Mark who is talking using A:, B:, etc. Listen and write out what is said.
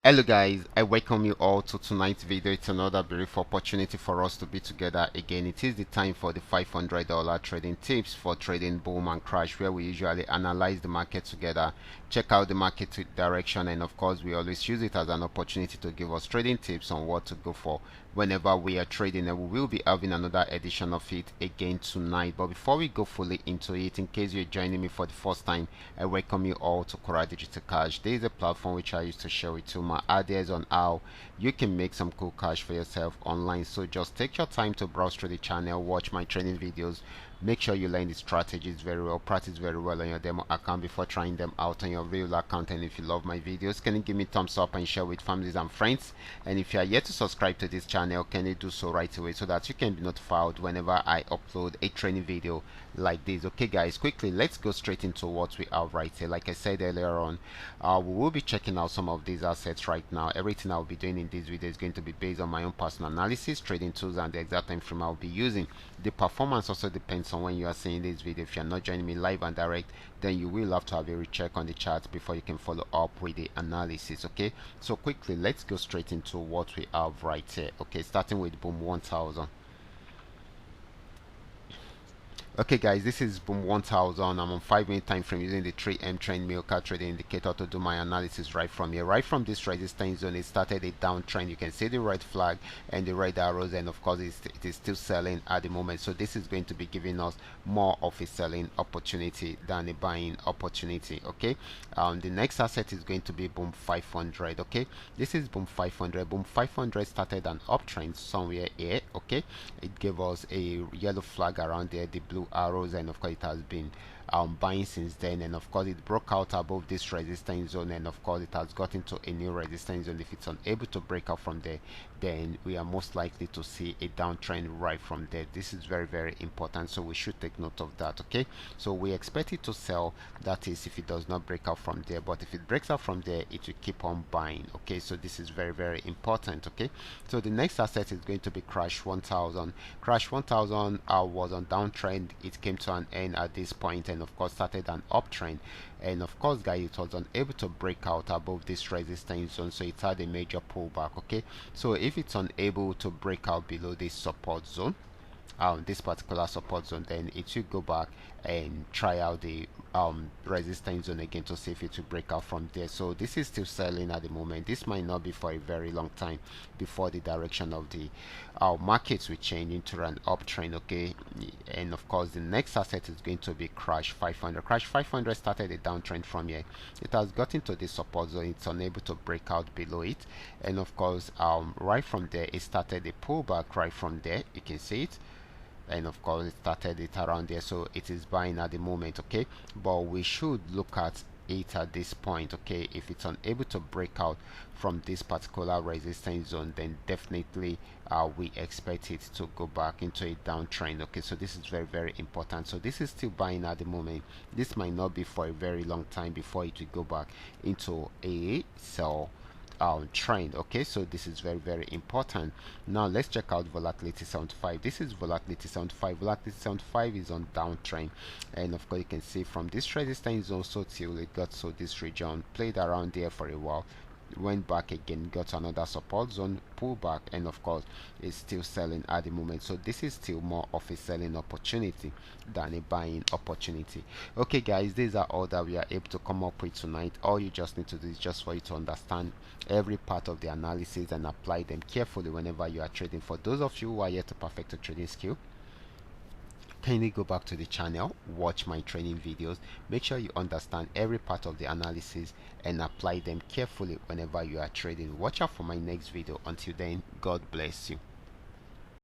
A: Hello guys, I welcome you all to tonight's video. It's another beautiful opportunity for us to be together again. It is the time for the $500 trading tips for trading boom and crash, where we usually analyze the market together, check out the market direction, and of course we always use it as an opportunity to give us trading tips on what to go for whenever we are trading. And we will be having another edition of it again tonight. But before we go fully into it, in case you're joining me for the first time, I welcome you all to Qora Digital Cash. This is a platform which I used to share with you my ideas on how you can make some cool cash for yourself online. So just take your time to browse through the channel, watch my training videos, make sure you learn the strategies very well, practice very well on your demo account before trying them out on your real account. And if you love my videos, can you give me thumbs up and share with families and friends? And if you are yet to subscribe to this channel, can you do so right away so that you can be notified whenever I upload a training video like this. Okay guys, quickly let's go straight into what we have right here. Like I said earlier on, we will be checking out some of these assets right now. Everything I'll be doing in this video is going to be based on my own personal analysis, trading tools, and the exact time frame I'll be using. The performance also depends on when you are seeing this video. If you're not joining me live and direct, then you will have to have a recheck on the chart before you can follow up with the analysis. Okay, so quickly let's go straight into what we have right here. Okay, starting with boom 1000. Okay guys, this is boom 1000. I'm on 5 minute time frame using the 3M trend Milka trading indicator to do my analysis right from here. Right from this resistance zone, it started a downtrend. You can see the red flag and the red arrows, and of course it is still selling at the moment. So this is going to be giving us more of a selling opportunity than a buying opportunity. Okay, the next asset is going to be boom 500. Okay, this is boom 500. Boom 500 started an uptrend somewhere here. Okay, it gave us a yellow flag around there, the blue arrows, and of course it has been buying since then. And of course it broke out above this resistance zone, and of course it has got into a new resistance zone. If it's unable to break out from there, then we are most likely to see a downtrend right from there. This is very, very important, so we should take note of that. Okay, so we expect it to sell, that is if it does not break out from there, but if it breaks out from there, it will keep on buying. Okay, so this is very, very important. Okay, so the next asset is going to be crash 1000. Crash 1000 was on downtrend. It came to an end at this point, and of course started an uptrend. And of course guys, it was unable to break out above this resistance zone, so it had a major pullback. Okay, so if it's unable to break out below this support zone, this particular support zone, then it should go back and try out the resistance zone again to see if it will break out from there. So this is still selling at the moment. This might not be for a very long time before the direction of the markets will change into an uptrend. Okay, and of course the next asset is going to be crash 500. Crash 500 started a downtrend from here. It has gotten to this support zone. It's unable to break out below it, and of course right from there it started a pullback. Right from there you can see it, and of course it started it around there, so it is buying at the moment. Okay, but we should look at it at this point. Okay, if it's unable to break out from this particular resistance zone, then definitely we expect it to go back into a downtrend. Okay, so this is very, very important. So this is still buying at the moment. This might not be for a very long time before it will go back into a sell trend. Okay, so this is very, very important. Now let's check out volatility 75. This is volatility 75. Volatility 75 is on downtrend, and of course you can see from this resistance zone so till it got to this region, played around there for a while, went back again, got another support zone, pull back, and of course it's still selling at the moment. So this is still more of a selling opportunity than a buying opportunity. Okay guys, these are all that we are able to come up with tonight. All you just need to do is just for you to understand every part of the analysis and apply them carefully whenever you are trading. For those of you who are yet to perfect a trading skill, kindly go back to the channel, watch my training videos, make sure you understand every part of the analysis and apply them carefully whenever you are trading. Watch out for my next video. Until then, God bless you.